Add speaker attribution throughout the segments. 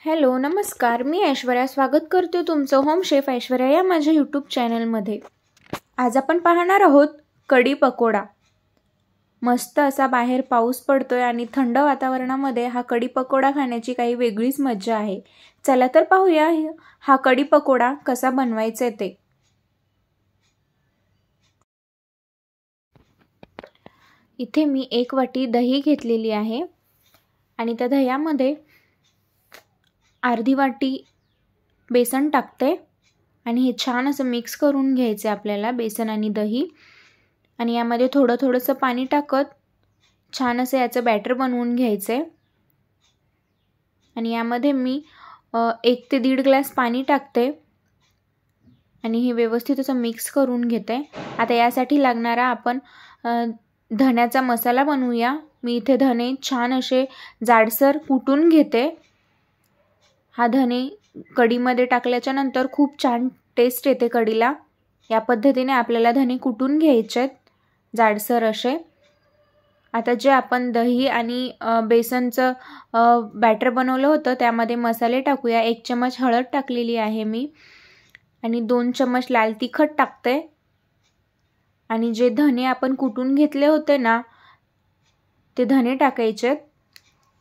Speaker 1: Hello नमस्कार, मी ऐश्वर्या स्वागत करते तुमचं होम शेफ ऐश्वर्या या माझ्या यूट्यूब चॅनलमध्ये। आज आपण पाहणार आहोत कढी पकोडा। मस्त असा बाहेर पाऊस पडतोय आणि थंड वातावरणामध्ये हा कढी पकोडा खाण्याची काही वेगळीच मजा आहे। चला तर पाहूया हा कढी पकोडा कसा बनवायचा ते। इथे मी 1 वाटी दही घेतलेली आहे आणि त्या दह्यामध्ये अर्धी वाटी बेसन टाकते आणि हे छान असं मिक्स करून घ्यायचे आपल्याला बेसन आणि दही। आणि यामध्ये थोडंसं पाणी टाकत छान असं याचं बॅटर बनवून घ्यायचे। आणि यामध्ये मी 1 ते 1.5 ग्लास पाणी टाकते आणि हे व्यवस्थित असं मिक्स करून घेते। आता यासाठी लागणारा आपण धण्याचा मसाला बनवूया। मी इथे धने छान असे जाडसर कुटून घेते। हा धने कढीमध्ये टाकल्याच्या नंतर खूप छान टेस्ट येते कढीला। या पद्धतीने आपल्याला धने कुटून घ्यायचे जाडसर असे। आता जे आपण दही आणि बेसनचं बॅटर बनवलं होतं त्यामध्ये मसाले टाकूया। 1 चमच हळद टाकलेली आहे मी आणि 2 चमच लाल तिखट टाकते। आणि जे धने आपण कुटून घेतले होते ना ते धने टाकायचे।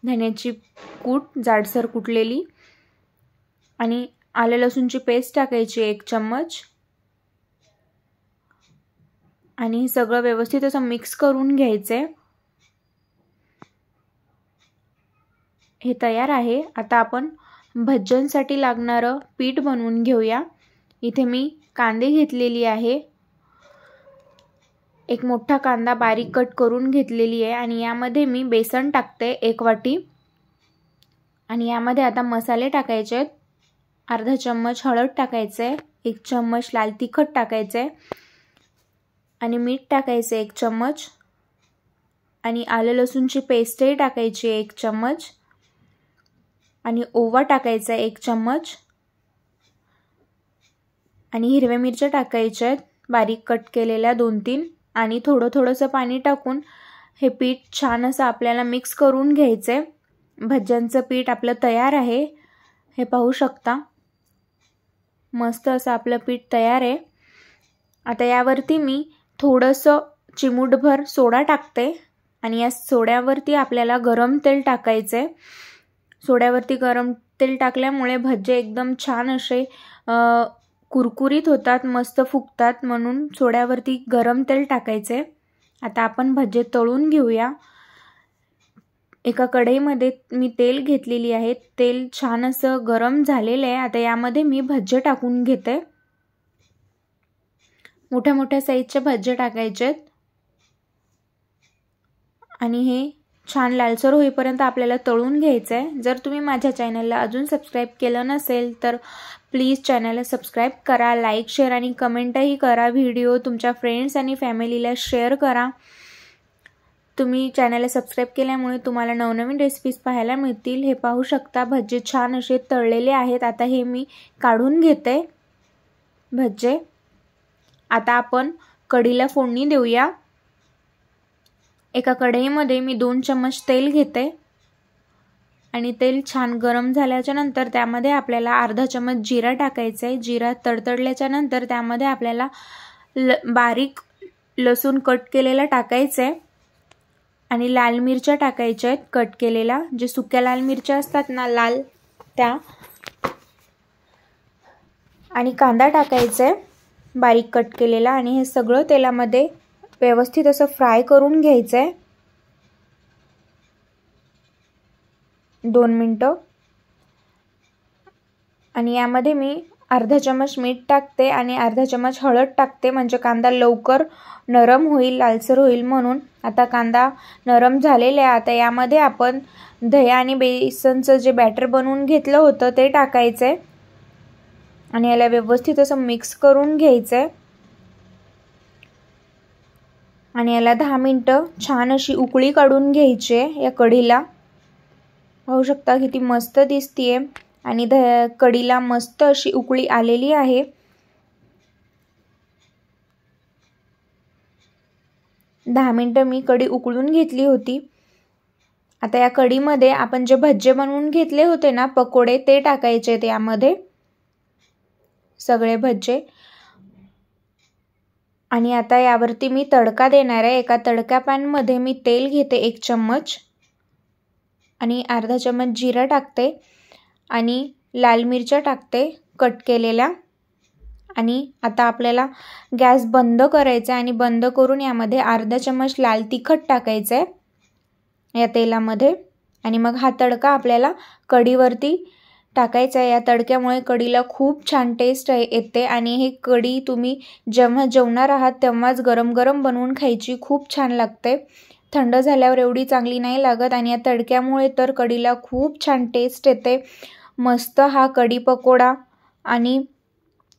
Speaker 1: धन्याची कूट जाडसर कुटलेली आणि आलं लसूणची पेस्ट टाकायची 1 चम्मच आणि सगळं व्यवस्थित असं मिक्स करून घ्यायचे। हे तयार आहे। आता आपण भज्यांसाठी लागणारं पीठ बनवून घेऊया। इथे मी कांदे घेतलेली आहे। 1 मोठा कांदा बारीक कट करून घेतलेली आहे आणि यामध्ये मी बेसन टाकते 1 वाटी आणि यामध्ये आता मसाले टाकायचे। अर्धा चम्मच हळद टाकायचे, 1 चम्मच लाल तिखट टाकायचे आणि मीठ टाकायचे 1 चम्मच आणि आलं लसूणची पेस्टही टाकायची 1 चम्मच आणि ओवा टाकायचा 1 चम्मच आणि हिरव्या मिरच्या टाकायच्या बारीक कट केलेल्या 2-3 आणि थोडंसं पाणी टाकून हे पीठ छान असं आपल्याला मिक्स करून घ्यायचे। भज्यांचं पीठ आपलं तयार आहे, हे पाहू शकता। मस्त असं आपलं पीठ तयार आहे। आता यावरती मी थोडंसं चिमूटभर सोडा टाकते आणि या सोड्यावरती आपल्याला गरम तेल टाकायचे। सोड्यावरती गरम तेल टाकल्यामुळे भज्जे एकदम छान असे कुरकुरीत होतात, मस्त फुगतात, म्हणून सोड्यावरती गरम तेल टाकायचे। आता आपण भज्जे तळून घेऊया। एका कढईमध्ये मी तेल घेतलेली आहे। तेल छान असं गरम झालेलं आहे। आता यामध्ये मी भज्जे टाकून घेते। मोठ्या साईजचे भज्जे टाकायचे आणि हे छान लालसर होईपर्यंत आपल्याला तळून घ्यायचं आहे। जर तुम्ही माझ्या चॅनलला अजून सबस्क्राइब केलं नसेल तर प्लीज चॅनलला सबस्क्राइब करा, लाईक, शेअर आणि कमेंटही करा। व्हिडिओ तुमच्या फ्रेंड्स आणि फॅमिलीला शेअर करा। तुम्ही चॅनलला सबस्क्राइब केल्यामुळे तुम्हाला नवनवीन रेसिपीज पाहायला मिळतील। हे पाहू शकता भज्जे छान असे तळलेले आहेत। आता हे मी काढून घेते भज्जे। आता आपण कढीला फोडणी देऊया। एका कढईमध्ये मी 2 चम्मच तेल घेते आणि तेल छान गरम झाल्याच्या नंतर त्यामध्ये आपल्याला अर्धा चम्मच जिरा टाकायचा आहे। जिरा तडतडल्याच्या नंतर त्यामध्ये आपल्याला बारीक लसूण कट केलेला टाकायचा आहे आणि लाल मिरच्या टाकायच्या आहेत कट केलेल्या, जे सुक्या लाल मिरच्या असतात ना लाल त्या, आणि कांदा टाकायचा आहे बारीक कट केलेला आणि हे सगळं तेलामध्ये व्यवस्थित असं फ्राय करून घ्यायचं आहे 2 मिनिटं। आणि यामध्ये मी अर्धा चम्मच मीठ टाकते आणि अर्धा चम्मच हळद टाकते, म्हणजे कांदा लवकर नरम होईल, लालसर होईल म्हणून। आता कांदा नरम झालेला आहे। आता यामध्ये आपण दही आणि बेसनचं जे बॅटर बनवून घेतलं होतं ते टाकायचं आहे आणि याला व्यवस्थित असं मिक्स करून घ्यायचं आहे आणि याला 10 मिनिटं छान अशी उकळी काढून घ्यायची आहे या कढीला। पाहू शकता किती मस्त दिसतीये आणि कढीला मस्त अशी उकळी आलेली आहे। 10 मिनिटं मी कढी उकळून घेतली होती आता या कढीमध्ये आपण जे भज्जे बनवून घेतले होते ना पकोडे, ते टाकायचे यामध्ये, सगळे भज्जे. आणि आता यावरती मी तडका देणार आहे. एका तडका पॅनमध्ये मी तेल घेते 1 चम्मच आणि अर्धा चम्मच जिरा टाकते आणि लाल मिरच्या टाकते कट केलेल्या. आणि आता आपल्याला गॅस बंद करायचा आणि बंद करून यामध्ये अर्धा चम्मच लाल तिखट टाकायचं आहे या तेलामध्ये. आणि मग हा तडका आपल्याला कढीवरती टाकायचा आहे. या तडक्यामुळे कढीला खूप छान टेस्ट येते आणि हे कढी तुम्ही जेव्हा जेवणार आहात तेव्हाच गरम गरम बनवून खायची, खूप छान लागते. थंड झाल्यावर एवढी चांगली नाही लागत. आणि या तडक्यामुळे तर कढीला खूप छान टेस्ट येते. मस्त हा कढी पकोडा आणि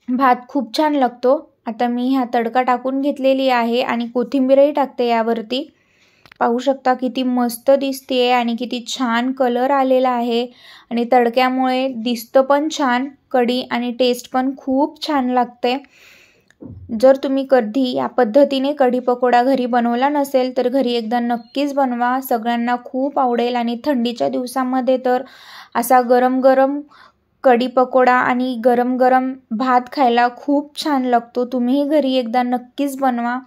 Speaker 1: भात खूप छान लागतो. आता मी हा तडका टाकून घेतलेली आहे आणि कोथिंबीरही टाकते यावरती. पाहू शकता किती मस्त दिसते आणि किती छान कलर आलेला आहे आणि तडक्यामुळे दिसतं पण छान कढी आणि टेस्ट पण खूप छान लागते. जर तुम्ही कधी या पद्धतीने कढी पकोडा घरी बनवला नसेल तर घरी एकदा नक्कीच बनवा. सगळ्यांना खूप आवडेल आणि थंडीच्या दिवसामध्ये तर असा गरम गरम कढी पकोडा आणि गरम गरम भात खायला खूप छान लागतो. तुम्हीही घरी एकदा नक्कीच बनवा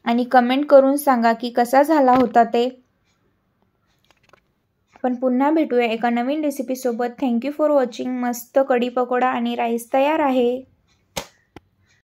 Speaker 1: आणि कमेंट करून सांगा की कसा झाला होता ते. आपण पुन्हा भेटूया एका नवीन रेसिपीसोबत. Thank you for watching. मस्त कढी पकोडा आणि राईस तयार आहे.